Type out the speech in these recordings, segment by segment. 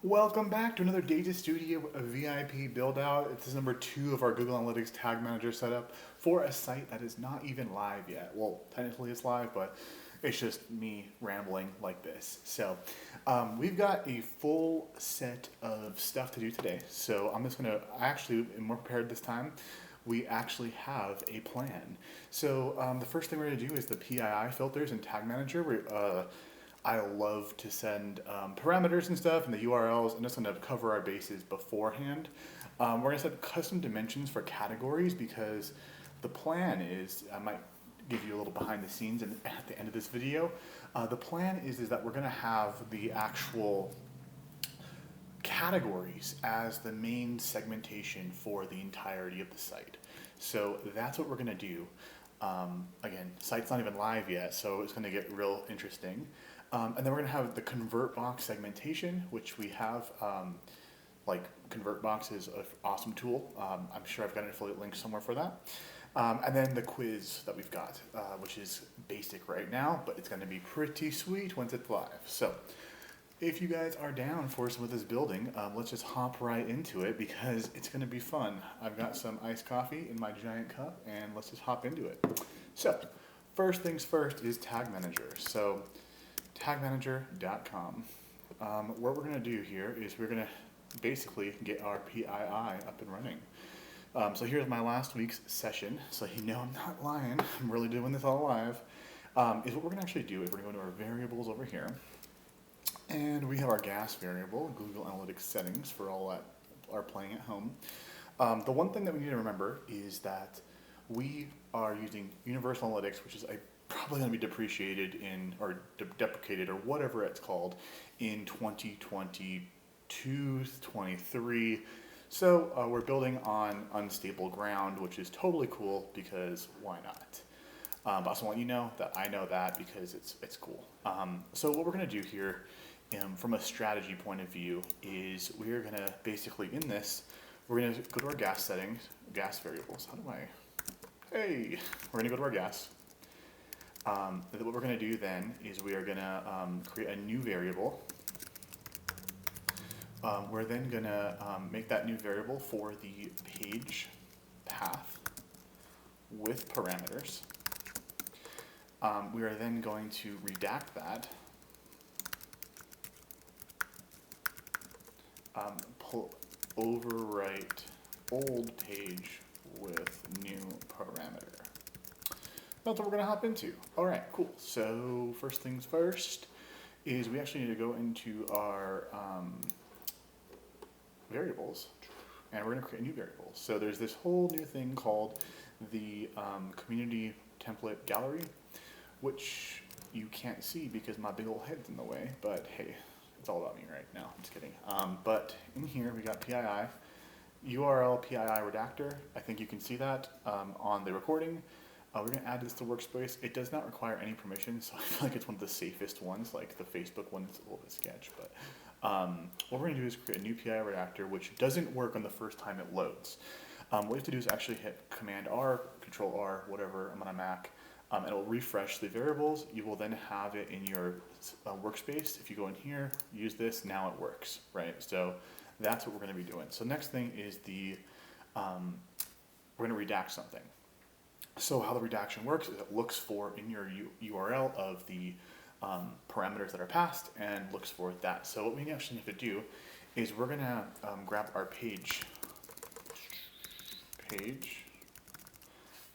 Welcome back to another Data Studio VIP build out. This is number 2 of our Google Analytics Tag Manager setup for a site that is not even live yet. Well, technically it's live, but it's just me rambling like this. So we've got a full set of stuff to do today. So I'm just gonna, I actually am more prepared this time. We actually have a plan. So the first thing we're gonna do is the Pii filters in Tag Manager. I love to send parameters and stuff and the URLs. I'm just going to cover our bases beforehand. We're going to set custom dimensions for categories because the plan is, I might give you a little behind the scenes at the end of this video. The plan is that we're going to have the actual categories as the main segmentation for the entirety of the site. So that's what we're going to do. Again, site's not even live yet, so it's going to get real interesting. And then we're going to have the convert box segmentation, which we have, like ConvertBox is an awesome tool. I'm sure I've got an affiliate link somewhere for that. And then the quiz that we've got, which is basic right now, but it's going to be pretty sweet once it's live. So if you guys are down for some of this building, let's just hop right into it because it's going to be fun. I've got some iced coffee in my giant cup, and let's just hop into it. So first things first is Tag Manager. So tagmanager.com. What we're going to do here is we're going to basically get our PII up and running. So here's my last week's session, so you know I'm not lying, I'm really doing this all live. Is what we're going to actually do is we're going to go to our variables over here, and we have our gas variable, Google Analytics settings for all that are playing at home. The one thing that we need to remember is that we are using Universal Analytics, which is probably going to be depreciated in, or deprecated, or whatever it's called, in 2022, 23. So we're building on unstable ground, which is totally cool because why not? But I also want you to know that I know that because it's cool. So what we're going to do here from a strategy point of view is we're going to basically in this, we're going to go to our gas settings, gas variables. Hey, we're going to go to our gas. What we're going to do then is we are going to create a new variable. We're then going to make that new variable for the page path with parameters. We are then going to redact that, overwrite old page with new parameter. That's what we're going to hop into. All right, cool. So first things first is we actually need to go into our variables, and we're going to create a new variable. So there's this whole new thing called the community template gallery, which you can't see because my big old head's in the way, but hey, it's all about me right now. I'm just kidding. But in here we got PII, URL PII redactor. I think you can see that on the recording. We're going to add this to workspace. It does not require any permission, so I feel like it's one of the safest ones, like the Facebook one is a little bit sketch. But what we're going to do is create a new PI redactor, which doesn't work on the first time it loads. What you have to do is actually hit Command R, Control R, whatever. I'm on a Mac. And it will refresh the variables. You will then have it in your workspace. If you go in here, use this, now it works, right? So that's what we're going to be doing. So next thing is we're going to redact something. So how the redaction works is it looks for in your URL of the parameters that are passed and looks for that. So what we actually need to do is we're going to grab our page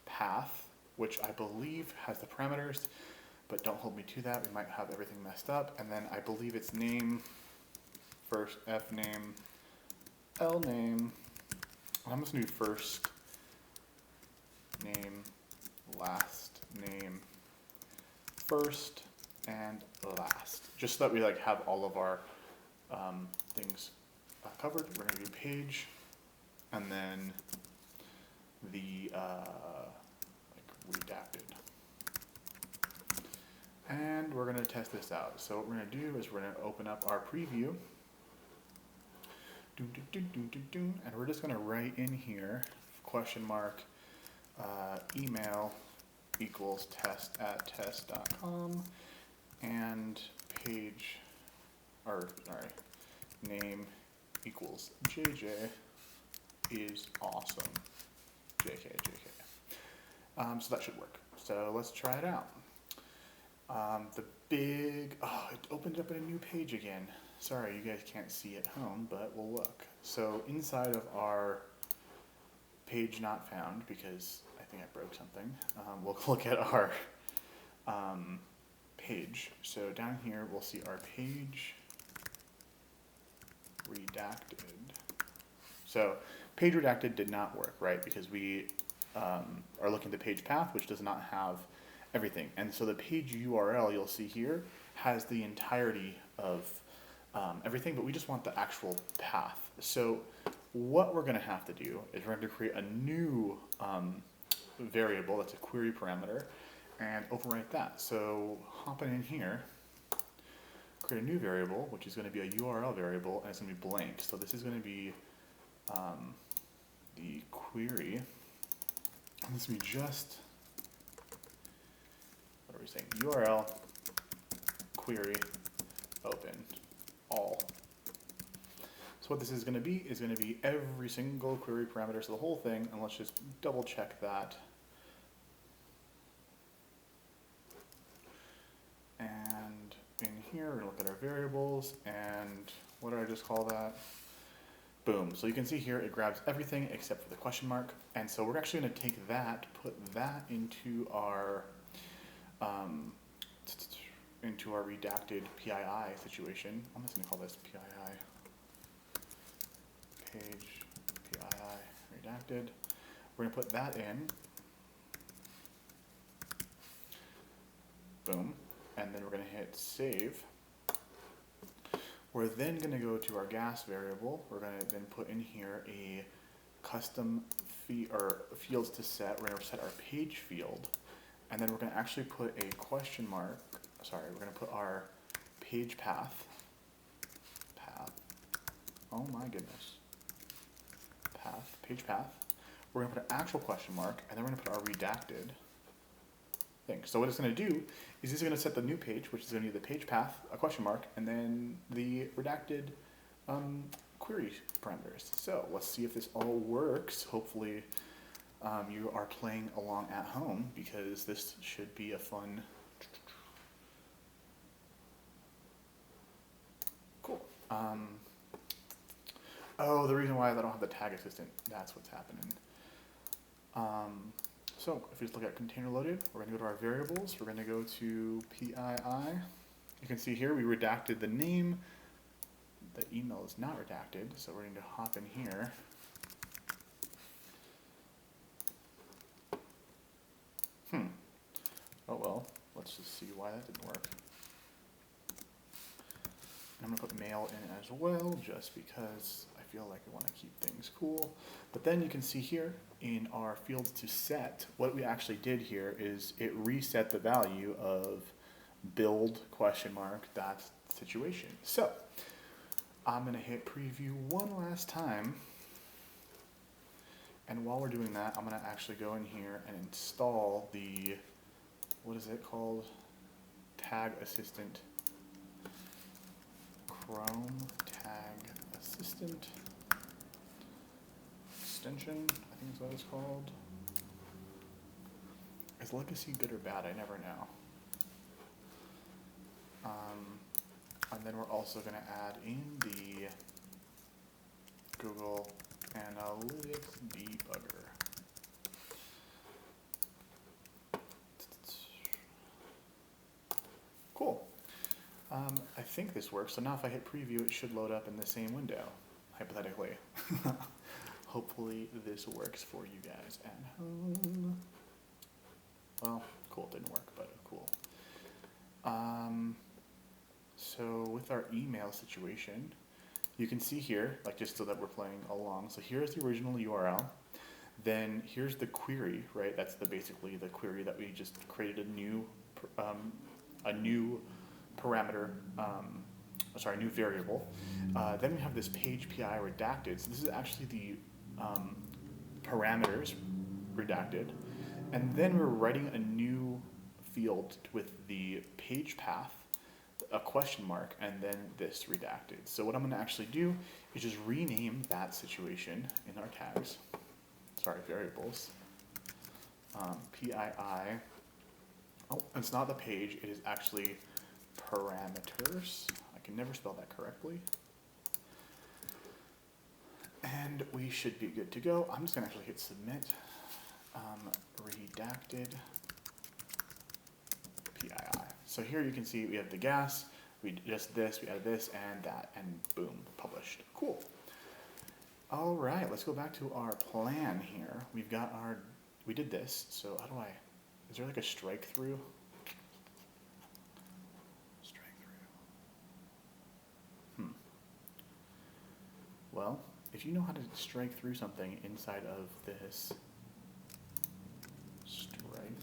path, which I believe has the parameters, but don't hold me to that. We might have everything messed up. And then I believe it's name, first F name, L name. I'm just going to do first name, last name, first and last, just so that we like have all of our things covered. We're going to do page, and then the redacted, and we're going to test this out. So what we're going to do is we're going to open up our preview. And we're just going to write in here question mark email equals test@test.com and page, or sorry, name equals JJ is awesome. JK, JK. So that should work. So let's try it out. It opened up in a new page again. Sorry, you guys can't see at home, but we'll look. So inside of our page not found, because I think I broke something, we'll look at our page. So down here, we'll see our page redacted. So page redacted did not work, right? Because we are looking at the page path, which does not have everything. And so the page URL you'll see here has the entirety of everything, but we just want the actual path. So what we're gonna have to do is we're going to create a new variable that's a query parameter and overwrite that. So hopping in here, create a new variable, which is going to be a URL variable, and it's going to be blank. So this is going to be the query. And this will be just, what are we saying? URL query open all. So what this is going to be every single query parameter, so the whole thing, and let's just double check that. And in here, we're going to look at our variables, and what did I just call that? Boom. So you can see here, it grabs everything except for the question mark. And so we're actually going to take that, put that into our redacted PII situation. I'm just going to call this PII. Page PII redacted. We're going to put that in. Boom. And then we're going to hit save. We're then going to go to our gas variable. We're going to then put in here a custom fields to set. We're going to set our page field. And then we're going to actually put a question mark. Sorry, we're going to put our page path. Oh my goodness. Page path. We're going to put an actual question mark, and then we're going to put our redacted thing. So what it's going to do is it's going to set the new page, which is going to be the page path, a question mark, and then the redacted query parameters. So let's see if this all works. Hopefully you are playing along at home, because this should be a fun. Cool. Oh, the reason why I don't have the tag assistant, that's what's happening. So if we just look at container loaded, we're going to go to our variables. We're going to go to PII. You can see here we redacted the name. The email is not redacted, so we're going to hop in here. Oh well, let's just see why that didn't work. I'm going to put mail in as well, just because I feel like I want to keep things cool. But then you can see here in our fields to set, what we actually did here is it reset the value of build question mark that situation. So I'm going to hit preview one last time. And while we're doing that, I'm going to actually go in here and install the, what is it called? Tag Assistant. Chrome Tag Assistant extension, I think is what it's called. Is legacy good or bad? I never know. And then we're also going to add in the Google Analytics debugger. Cool. I think this works. So now if I hit preview, it should load up in the same window, hypothetically. Hopefully this works for you guys at home. Well, cool, it didn't work, but cool. So with our email situation, you can see here, like just so that we're playing along. So here's the original URL. Then here's the query, right? That's basically the query that we just created a new parameter, new variable. Then we have this page PI redacted. So this is actually the parameters redacted. And then we're writing a new field with the page path a question mark and then this redacted. So what I'm going to actually do is just rename that situation in our tags, sorry, variables, PII. Oh, it's not the page, it is actually parameters. I can never spell that correctly. And we should be good to go. I'm just going to actually hit submit. Redacted PII. So here you can see we have the gas, we just this, we added this and that, and boom, published. Cool. All right, let's go back to our plan here. We've got our, we did this, so how do I, is there like a strike through? Strike through. Well, if you know how to strike through something inside of this strike,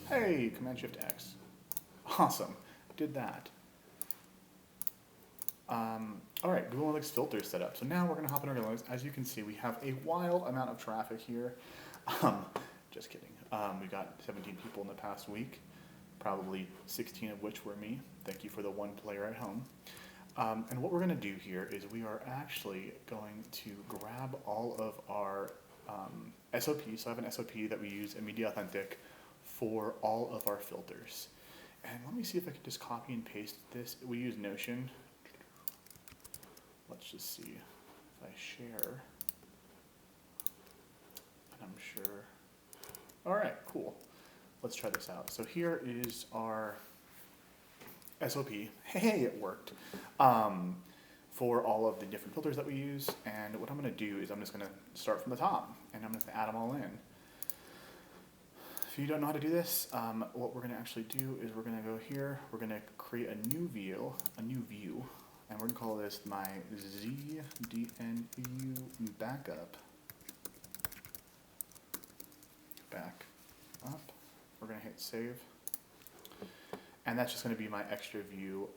hey, Command Shift X. Awesome, did that. All right, Google Analytics filters set up. So now we're gonna hop in our Analytics. As you can see, we have a wild amount of traffic here. Just kidding. We got 17 people in the past week, probably 16 of which were me. Thank you for the one player at home. And what we're gonna do here is we are actually going to grab all of our SOPs. So I have an SOP that we use immediate authentic for all of our filters. And let me see if I can just copy and paste this. We use Notion. Let's just see if I share. And I'm sure. All right, cool. Let's try this out. So here is our SOP. Hey, it worked. For all of the different filters that we use. And what I'm going to do is I'm just going to start from the top and I'm going to add them all in. If you don't know how to do this, what we're going to actually do is we're going to go here. We're going to create a new view, and we're going to call this my ZDNU backup. Back up. We're going to hit save. And that's just going to be my extra view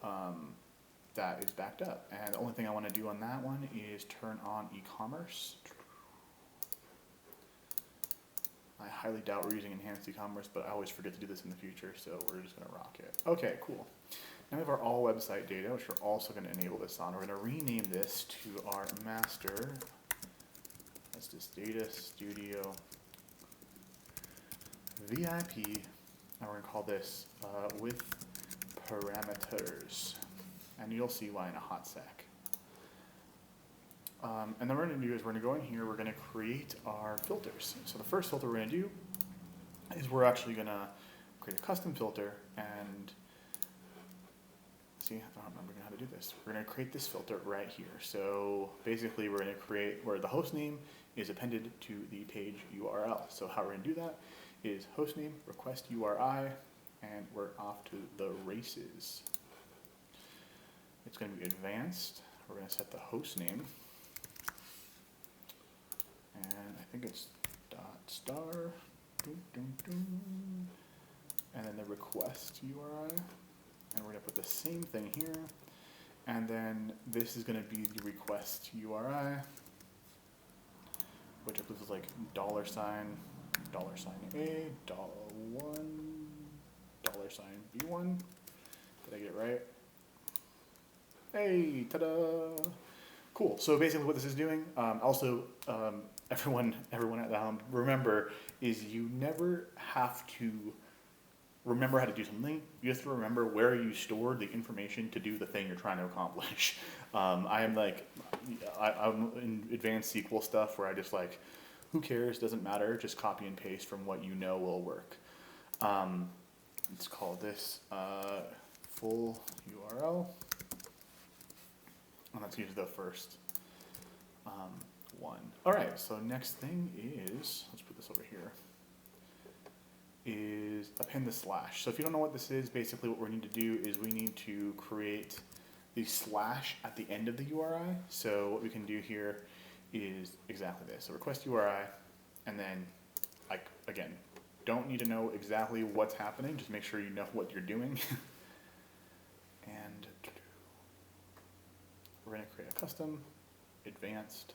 that is backed up. And the only thing I want to do on that one is turn on e-commerce. I highly doubt we're using enhanced e-commerce, but I always forget to do this in the future, so we're just going to rock it. Okay, cool. Now we have our all website data, which we're also going to enable this on. We're going to rename this to our master. That's just DataStudio.VIP. And we're going to call this with parameters. And you'll see why in a hot sec. And then what we're going to do is we're going to go in here, we're going to create our filters. So the first filter we're going to do is we're actually going to create a custom filter and see, I don't remember how to do this. We're going to create this filter right here. So basically we're going to create where the host name is appended to the page URL. So how we're going to do that is hostname, request URI, and we're off to the races. It's going to be advanced. We're going to set the host name. And I think it's .star, and then the request URI, and we're going to put the same thing here, and then this is going to be the request URI, which I believe is like $$, $A, $1, $B1. Did I get it right? Hey, ta-da! Cool. So basically what this is doing, everyone at home, remember, is you never have to remember how to do something. You have to remember where you stored the information to do the thing you're trying to accomplish. I'm in advanced SQL stuff where I just like, who cares, doesn't matter, just copy and paste from what you know will work. Let's call this full URL. And let's use the first one. All right, so next thing is, let's put this over here, is append the slash. So if you don't know what this is, basically what we need to do is we need to create the slash at the end of the URI. So what we can do here is exactly this. So request URI, and then, like, again, don't need to know exactly what's happening, just make sure you know what you're doing. And we're going to create a custom, advanced,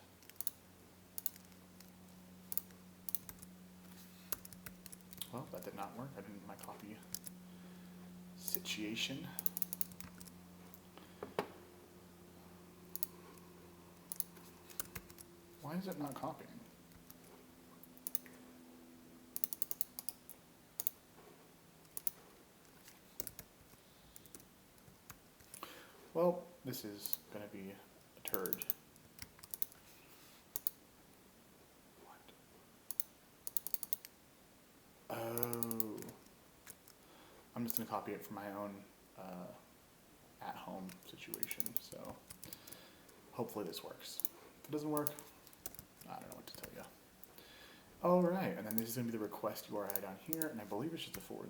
well, that did not work. I didn't, my copy situation. Why is it not copying? Well, this is going to be a turd. What? Oh. I'm just going to copy it from my own at-home situation, so hopefully this works. If it doesn't work, I don't know what to tell you. All right, and then this is going to be the request URI down here, and I believe it's just a /. Oh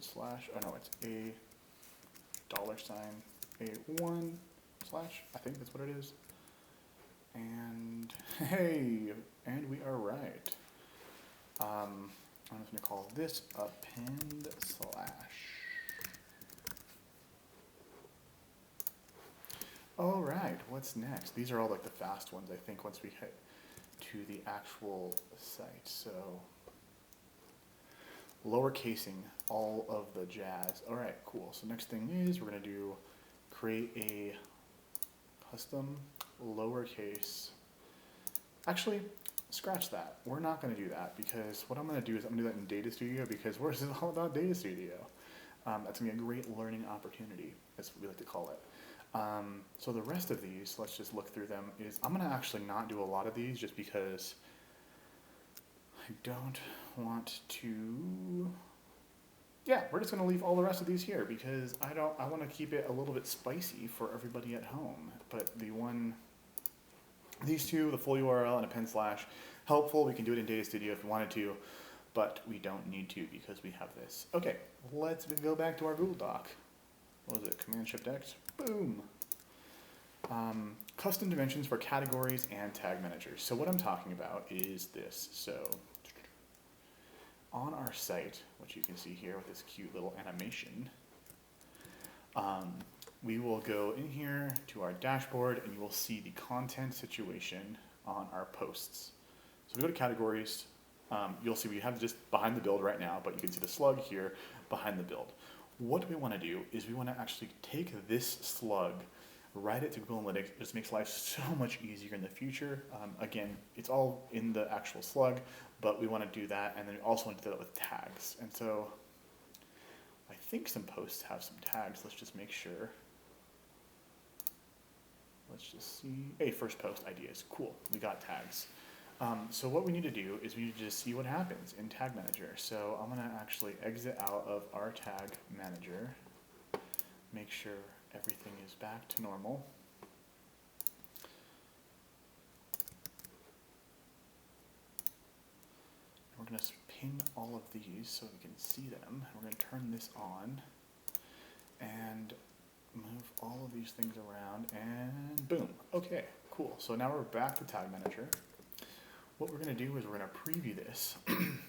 no, it's a $, a 1// I think that's what it is. And hey, and we are right. I'm just going to call this append /. All right, what's next? These are all like the fast ones, I think, once we hit to the actual site. So lowercasing all of the jazz. All right, cool. So next thing is we're going to do create a custom lowercase. Actually, scratch that. We're not going to do that because what I'm going to do is I'm going to do that in DataStudio because this is all about DataStudio. That's going to be a great learning opportunity, as we like to call it. So the rest of these, let's just look through them, is I'm going to actually not do a lot of these just because I don't want to, yeah, we're just going to leave all the rest of these here because I want to keep it a little bit spicy for everybody at home. But these two, the full URL and append /, helpful. We can do it in DataStudio if we wanted to, but we don't need to because we have this. Okay, let's go back to our Google Doc. What was it, Command-Shift-X? Boom. Custom dimensions for categories and tag managers. So what I'm talking about is this. So on our site, which you can see here with this cute little animation, we will go in here to our dashboard and you will see the content situation on our posts. So we go to categories, you'll see we have just behind the build right now, but you can see the slug here behind the build. What we want to do is we want to actually take this slug, write it to Google Analytics. It just makes life so much easier in the future. Again, it's all in the actual slug, but we want to do that, and then we also want to do that with tags. And so I think some posts have some tags. Let's just make sure. Let's just see. Hey, first post ideas. Cool, we got tags. So what we need to do is we need to just see what happens in Tag Manager. So I'm going to actually exit out of our Tag Manager, make sure everything is back to normal. And we're going to pin all of these so we can see them. We're going to turn this on and move all of these things around and boom. Okay, cool. So now we're back to Tag Manager. What we're going to do is we're going to preview this, and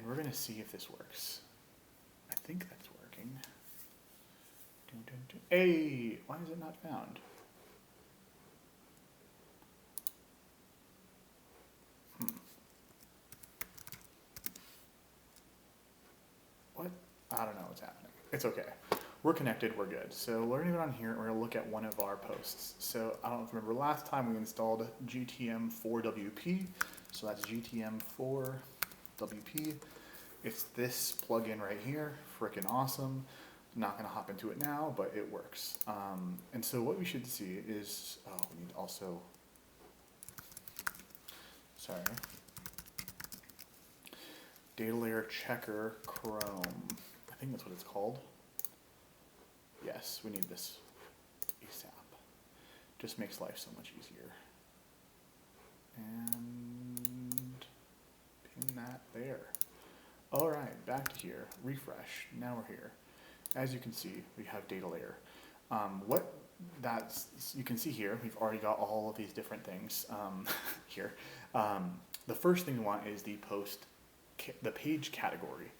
we're going to see if this works. I think that's working. Dun, dun, dun. Hey, why is it not found? What? I don't know what's happening. It's okay. We're connected, we're good. So we're going to go down here and we're going to look at one of our posts. So I don't know if you remember last time we installed GTM4WP. So that's GTM4WP. It's this plugin right here, freaking awesome. Not going to hop into it now, but it works. And so what we should see is, oh, we need also, sorry, data layer checker Chrome. I think that's what it's called. Yes, we need this ASAP. Just makes life so much easier. And pin that there. All right, back to here. Refresh. Now we're here. As you can see, we have data layer. You can see here, we've already got all of these different things here. The first thing we want is the page category.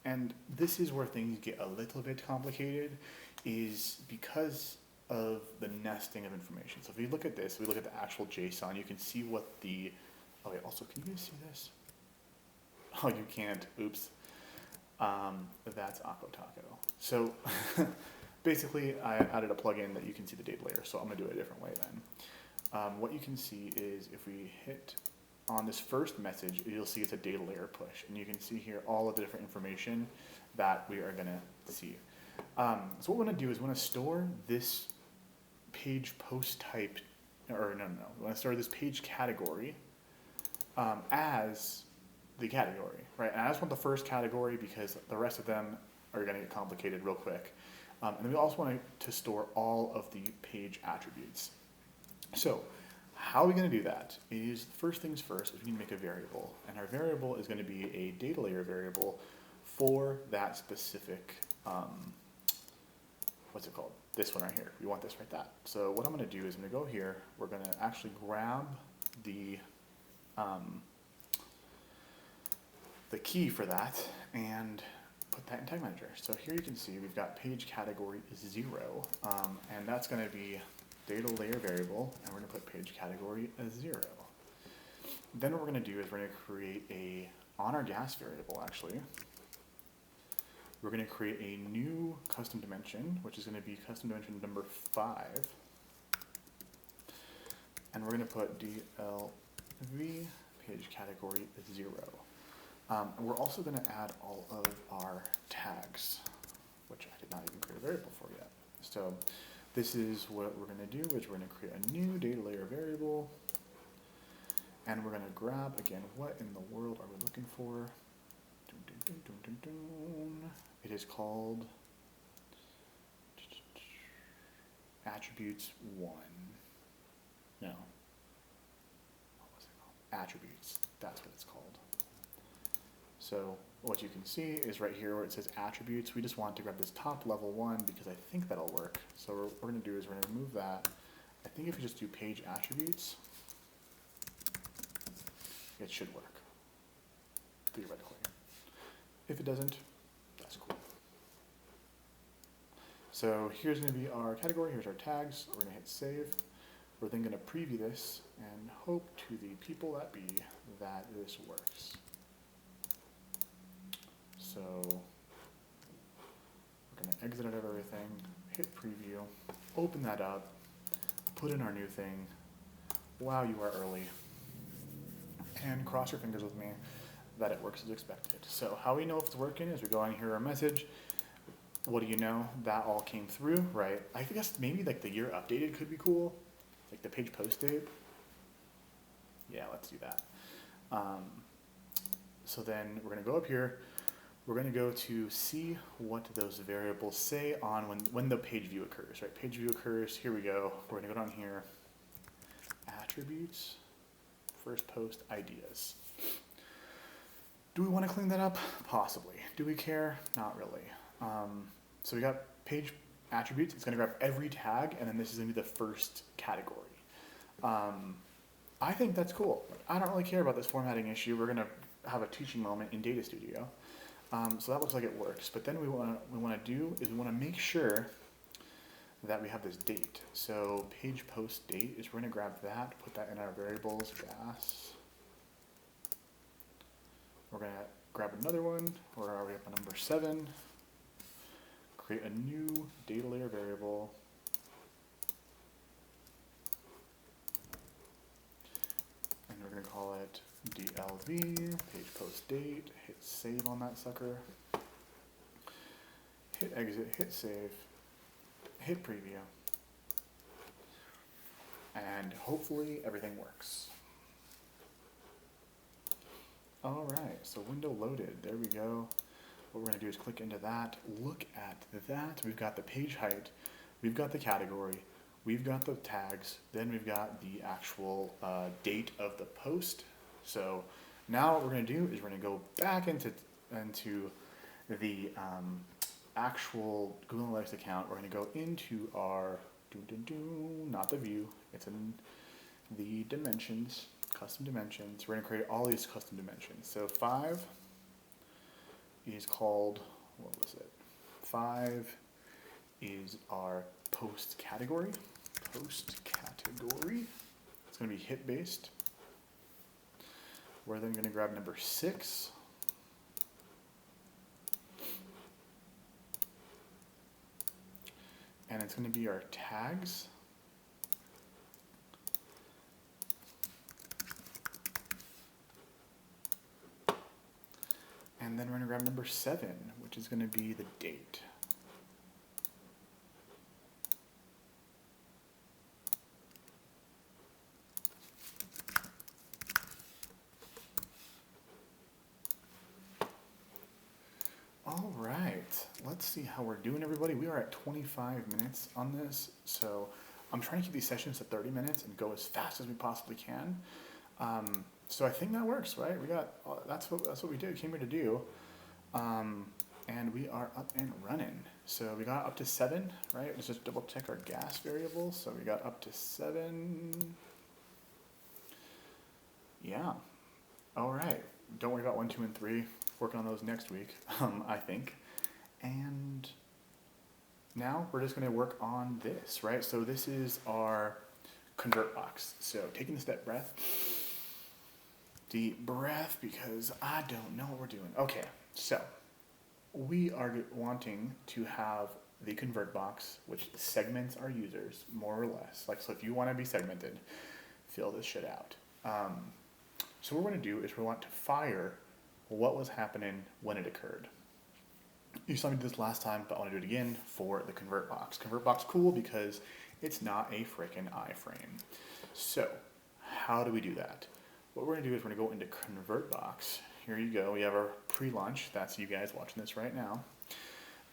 And this is where things get a little bit complicated, is because of the nesting of information. So if we look at this, we look at the actual JSON, you can see what the, oh wait, also, can you guys see this? Oh, you can't, oops. That's Akko Taco. So basically, I added a plugin that you can see the data layer, so I'm going to do it a different way then. What you can see is if we hit on this first message, you'll see it's a data layer push, and you can see here all of the different information that we are going to see. So what we're going to do is we want to store this page post type, or no, we want to store this page category as the category, right? And I just want the first category because the rest of them are going to get complicated real quick. And then we also want to store all of the page attributes. So how are we going to do that? Is first things first is we need to make a variable, and our variable is going to be a data layer variable for that specific, what's it called? This one right here. We want this right that. So what I'm going to do is I'm going to go here. We're going to actually grab the key for that and put that in Tag Manager. So here you can see we've got page category 0, and that's going to be data layer variable, and we're going to put page category 0. Then what we're going to do is we're going to create a, on our gas variable actually, we're going to create a new custom dimension, which is going to be custom dimension number 5. And we're going to put DLV page category 0. And we're also going to add all of our tags, which I did not even create a variable for yet. So this is what we're going to do, is we're going to create a new data layer variable, and we're going to grab, again, what in the world are we looking for? It is called attributes 1. No. What was it called? Attributes. That's what it's called. So what you can see is right here where it says attributes, we just want to grab this top level one because I think that'll work. So what we're going to do is we're going to remove that. I think if you just do page attributes, it should work, theoretically. If it doesn't, that's cool. So here's going to be our category, here's our tags, we're going to hit save. We're then going to preview this and hope to the people that be that this works. So we're going to exit out of everything, hit preview, open that up, put in our new thing. Wow, you are early. And cross your fingers with me that it works as expected. So how we know if it's working is we go on here, our message. What do you know? That all came through, right? I guess maybe like the year updated could be cool, like the page post date. Yeah, let's do that. So then we're going to go up here. We're going to go to see what those variables say on when the page view occurs, right? Page view occurs, here we go. We're going to go down here, attributes, first post ideas. Do we want to clean that up? Possibly. Do we care? Not really. So we got page attributes. It's going to grab every tag, and then this is going to be the first category. I think that's cool. I don't really care about this formatting issue. We're going to have a teaching moment in DataStudio. So that looks like it works. But then we want to do is we want to make sure that we have this date. So page post date is we're going to grab that, put that in our variables, gas. We're going to grab another one. Where are we up on number 7? Create a new data layer variable. And we're going to call it DLV, page post date, hit save on that sucker, hit exit, hit save, hit preview, and hopefully everything works. All right, so window loaded, there we go. What we're going to do is click into that, look at that. We've got the page height, we've got the category, we've got the tags, then we've got the actual date of the post. So now what we're going to do is we're going to go back into the actual Google Analytics account. We're going to go into our, not the view, it's in the dimensions, custom dimensions. We're going to create all these custom dimensions. So 5 is called, what was it? 5 is our post category. Post category. It's going to be hit based. We're then going to grab number 6. and it's going to be our tags. And then we're going to grab number 7, which is going to be the date. All right, let's see how we're doing, everybody. We are at 25 minutes on this, so I'm trying to keep these sessions to 30 minutes and go as fast as we possibly can. So I think that works, right? We got that's what we did. Came here to do, and we are up and running. So we got up to 7, right? Let's just double check our gas variable. So we got up to 7. Yeah. All right. Don't worry about 1, 2, and 3. Working on those next week, I think. And now we're just going to work on this, right? So this is our convert box. So taking a step breath. Deep breath, because I don't know what we're doing. Okay, so we are wanting to have the convert box, which segments our users, more or less. Like, so if you want to be segmented, fill this shit out. So what we're going to do is we want to fire what was happening when it occurred. You saw me do this last time, but I want to do it again for the convert box. Convert box cool because it's not a frickin' iframe. So how do we do that? What we're going to do is we're going to go into convert box. Here you go. We have our pre-launch. That's you guys watching this right now.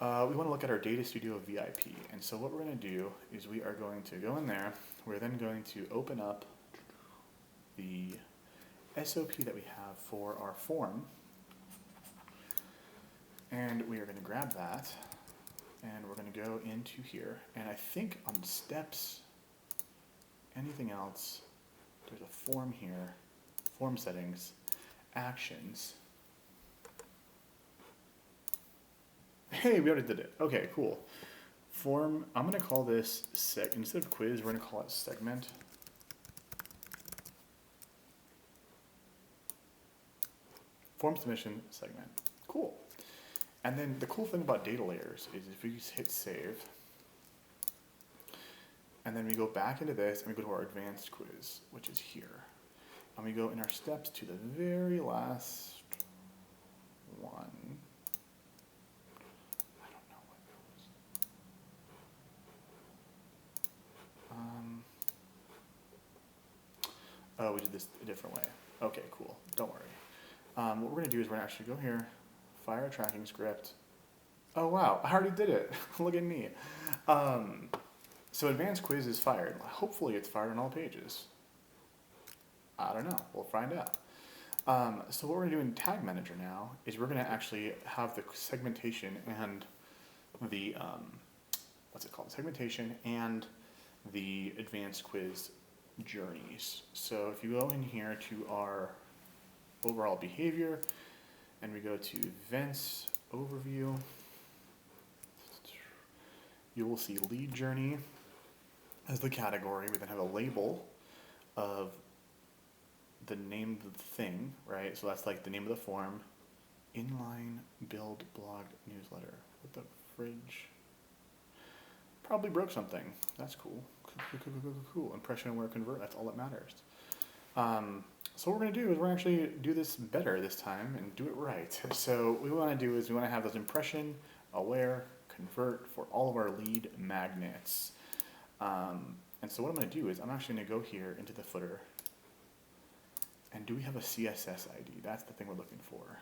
We want to look at our DataStudio.VIP. And so what we're going to do is we are going to go in there. We're then going to open up the SOP that we have for our form. And we are going to grab that. And we're going to go into here. And I think on steps, anything else, there's a form here. Form settings, actions. Hey, we already did it. Okay, cool. Form, I'm going to call this, instead of quiz, we're going to call it segment. Form submission segment. Cool. And then the cool thing about data layers is if we just hit save, and then we go back into this and we go to our advanced quiz, which is here. And we go in our steps to the very last one. I don't know what that was. Oh, we did this a different way. Okay, cool. Don't worry. What we're going to do is we're going to actually go here, fire a tracking script. Oh, wow. I already did it. Look at me. So advanced quiz is fired. Hopefully it's fired on all pages. I don't know. We'll find out. So what we're going to do in Tag Manager now is we're going to actually have the segmentation and the, segmentation and the advanced quiz journeys. So if you go in here to our overall behavior and we go to events overview, you will see lead journey as the category. We then have a label of the name of the thing, right? So that's like the name of the form. Inline build blog newsletter. What the fridge? Probably broke something. That's cool. Cool. Impression aware convert. That's all that matters. So what we're going to do is we're going to actually do this better this time and do it right. So what we want to do is we want to have those impression aware convert for all of our lead magnets. And so what I'm going to do is I'm actually going to go here into the footer. And do we have a CSS ID? That's the thing we're looking for.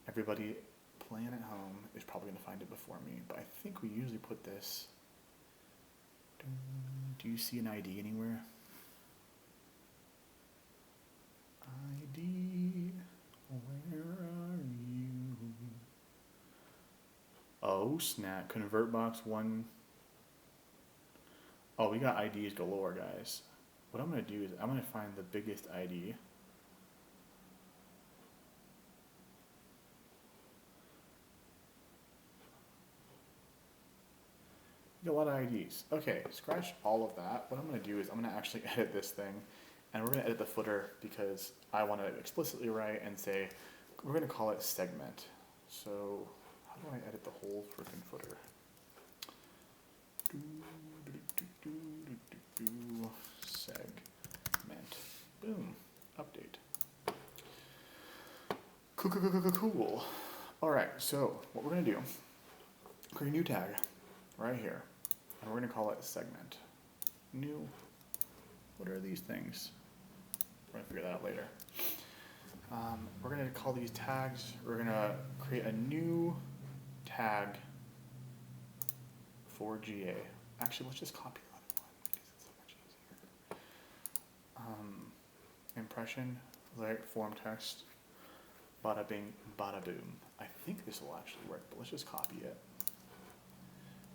Everybody playing at home is probably going to find it before me, but I think we usually put this. Do you see an ID anywhere? ID, where are you? Oh snap, convert box 1. Oh, we got IDs galore, guys. What I'm going to do is I'm going to find the biggest ID. We got a lot of IDs. Okay, scratch all of that. What I'm going to do is I'm going to actually edit this thing, and we're going to edit the footer because I want to explicitly write and say, we're going to call it segment. So how do I edit the whole freaking footer? Segment. Boom. Update. Cool. All right, so what we're going to do, create a new tag right here, and we're going to call it segment. New. What are these things? We're going to figure that out later. We're going to call these tags, we're going to create a new tag for GA. Actually, let's just copy the other one because it's so much easier. Impression, like form text, bada bing, bada boom. I think this will actually work, but let's just copy it.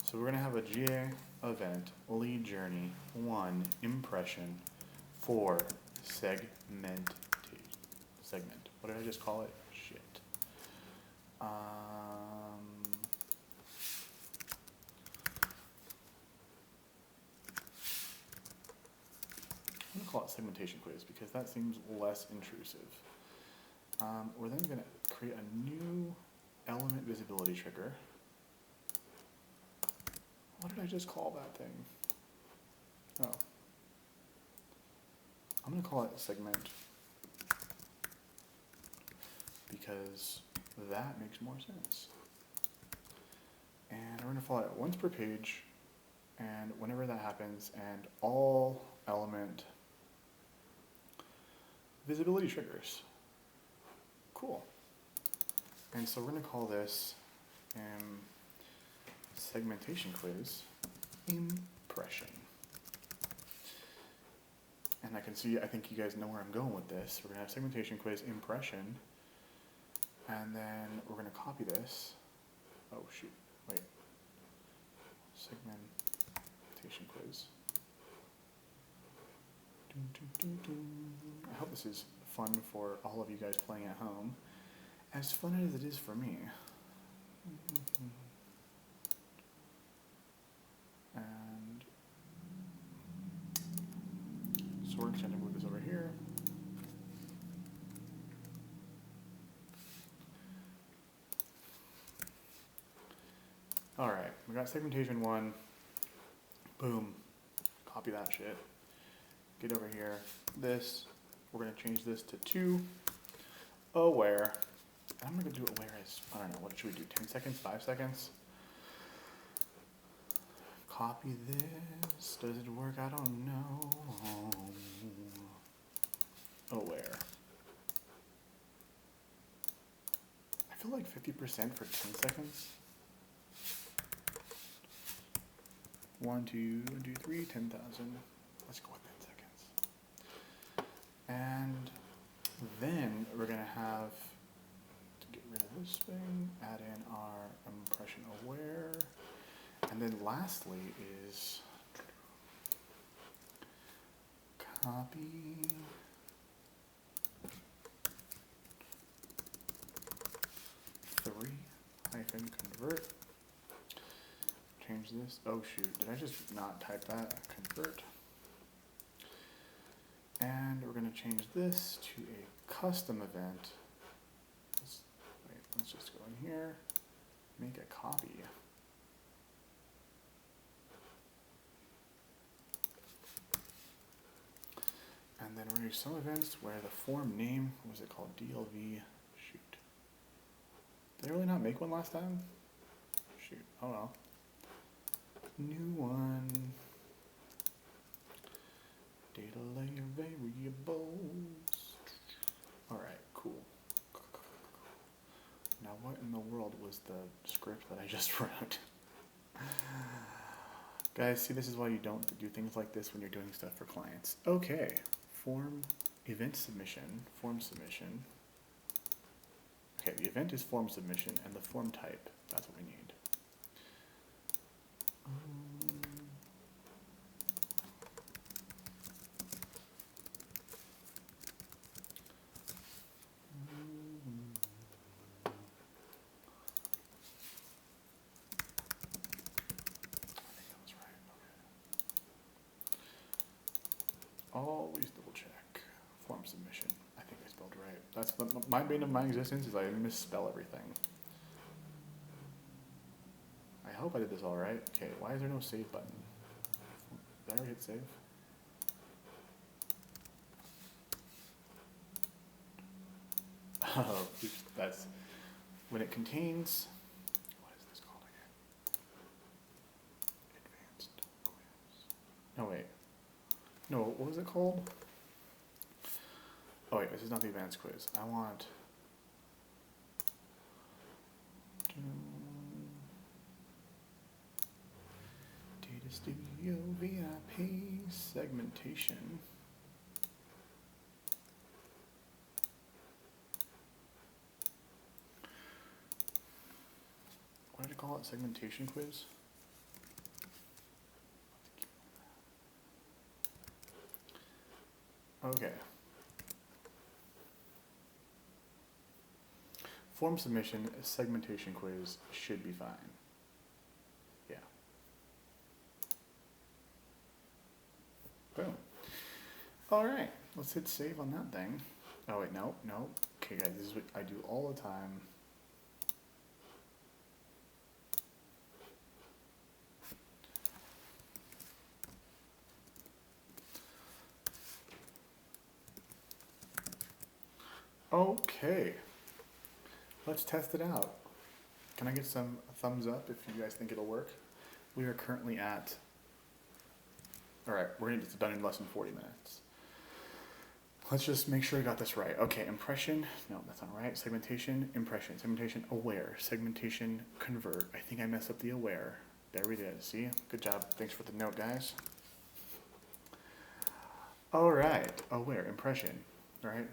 So we're going to have a GA event, lead journey, 1, impression, 4, segment. What did I just call it? Shit. I'm going to call it segmentation quiz because that seems less intrusive. We're then going to create a new element visibility trigger. What did I just call that thing? Oh. I'm going to call it segment because that makes more sense. And we're going to follow it once per page, and whenever that happens, and all element visibility triggers. Cool. And so we're going to call this segmentation quiz impression. And I can see, I think you guys know where I'm going with this. We're going to have segmentation quiz impression, and then we're going to copy this. Oh shoot, wait. Segmentation quiz. I hope this is fun for all of you guys playing at home, as fun as it is for me. And so we're going to move this over here. All right, we got segmentation 1. Boom. Copy that shit. Get over here. This, we're going to change this to 2. Aware. I'm going to do aware as, I don't know, what should we do? 10 seconds? 5 seconds? Copy this. Does it work? I don't know. Aware. I feel like 50% for 10 seconds. 1, 2, 3, 10,000. Let's go with 10 seconds. And then we're going to have to get rid of this thing, add in our impression aware. And then lastly is copy -convert. Change this. Oh shoot, did I just not type that? Convert. And we're going to change this to a custom event. Let's just go in here, make a copy. And then we're going to do some events where the form name, what was it called? DLV. Shoot. Did I really not make one last time? Shoot. Oh well. New one. Data layer variables. Alright, cool. Now what in the world was the script that I just wrote? Guys, see, this is why you don't do things like this when you're doing stuff for clients. Okay. Form event submission, form submission. Okay, the event is form submission, and the form type, that's what we need. Always double check. Form submission. I think I spelled right. That's my bane of my existence is I misspell everything. I hope I did this all right. Okay, why is there no save button? Did I already hit save? Oh, oops, that's when it contains, what is this called again? Advanced quiz. No, wait. No, what was it called? Oh wait, this is not the advanced quiz. I want DataStudio.VIP segmentation. What did I call it? Segmentation quiz? Okay. Form submission, segmentation quiz should be fine. Yeah. Boom. All right, let's hit save on that thing. Oh wait, no. Okay guys, this is what I do all the time. Okay, let's test it out. Can I get some thumbs up if you guys think it'll work? We are currently at, all right, we're gonna get this done in less than 40 minutes. Let's just make sure I got this right. Okay, impression, no, that's not right. Segmentation, impression, segmentation, aware, segmentation, convert. I think I messed up the aware. There we did, see? Good job, thanks for the note, guys. All right, aware, impression, all right?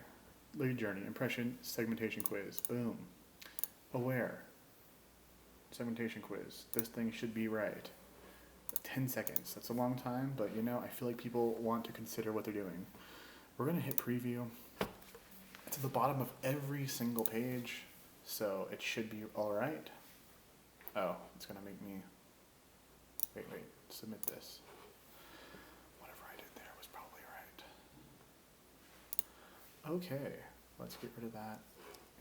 Lead journey, impression, segmentation quiz, boom. Aware, segmentation quiz. This thing should be right. 10 seconds, that's a long time, but you know, I feel like people want to consider what they're doing. We're gonna hit preview. It's at the bottom of every single page, so it should be all right. Oh, it's gonna make me, wait, submit this. Whatever I did there was probably right. Okay, let's get rid of that.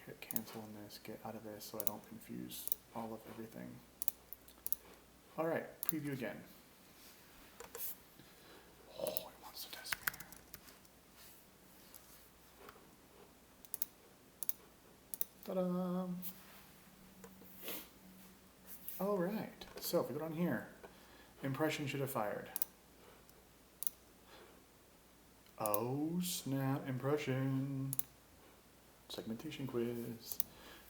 Hit cancel on this, get out of this so I don't confuse all of everything. All right, preview again. Oh, it wants to test me. Ta-da! All right, so if we go down here, impression should have fired. Oh snap, impression. Segmentation quiz.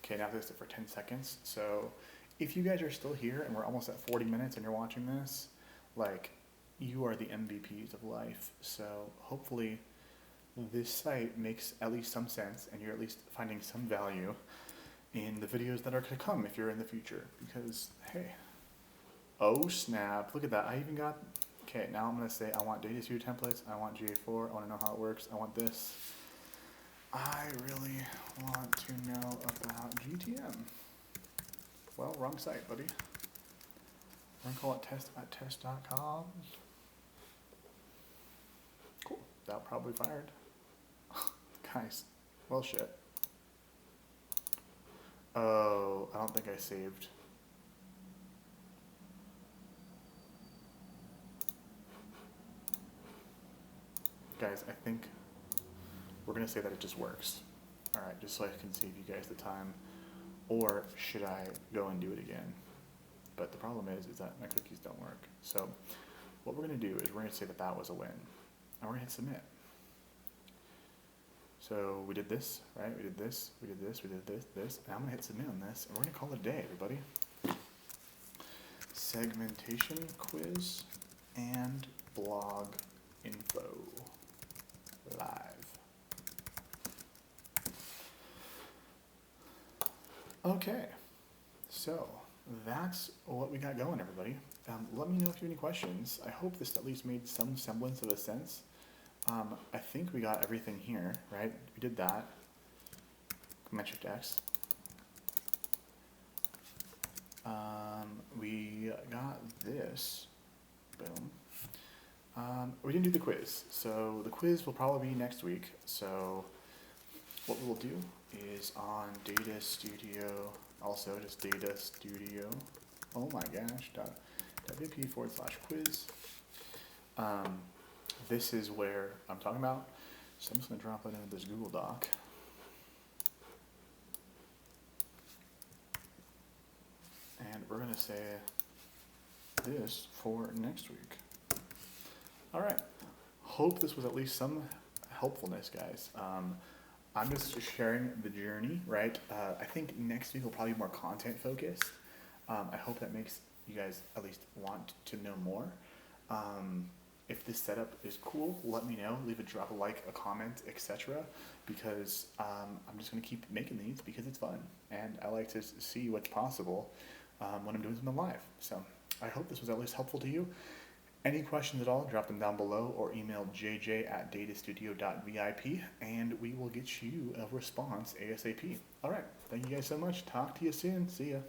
Okay, now this is for 10 seconds. So if you guys are still here and we're almost at 40 minutes and you're watching this, like, you are the MVPs of life. So hopefully this site makes at least some sense and you're at least finding some value in the videos that are going to come if you're in the future. Because, hey, oh snap, look at that. I even got, okay, now I'm going to say I want DataStudio templates, I want GA4, I want to know how it works, I want this. I really want to know about GTM. Well, wrong site, buddy. We're gonna call it test@test.com. Cool, that probably fired. Guys, well shit. Oh, I don't think I saved. Guys, I think we're gonna say that it just works. All right, just so I can save you guys the time. Or should I go and do it again? But the problem is that my cookies don't work. So what we're gonna do is we're gonna say that that was a win. And we're gonna hit submit. So we did this, right? We did this, we did this, we did this. And I'm gonna hit submit on this and we're gonna call it a day, everybody. Segmentation quiz and blog info live. Okay, so that's what we got going, everybody. Let me know if you have any questions. I hope this at least made some semblance of a sense. I think we got everything here, right? We did that. Command-Shift-X. We got this. Boom. We didn't do the quiz, so the quiz will probably be next week. So what we'll do is on Data Studio, also just Data Studio, oh my gosh, .wp/quiz. This is where I'm talking about. So I'm just going to drop it into this Google Doc. And we're going to say this for next week. All right. Hope this was at least some helpfulness, guys. I'm just sharing the journey, right? I think next week will probably be more content focused. I hope that makes you guys at least want to know more. If this setup is cool, let me know. Leave a drop a like, a comment, etc. Because I'm just going to keep making these because it's fun. And I like to see what's possible when I'm doing something live. So I hope this was at least helpful to you. Any questions at all, drop them down below or email jj@DataStudio.VIP and we will get you a response ASAP. All right. Thank you guys so much. Talk to you soon. See ya.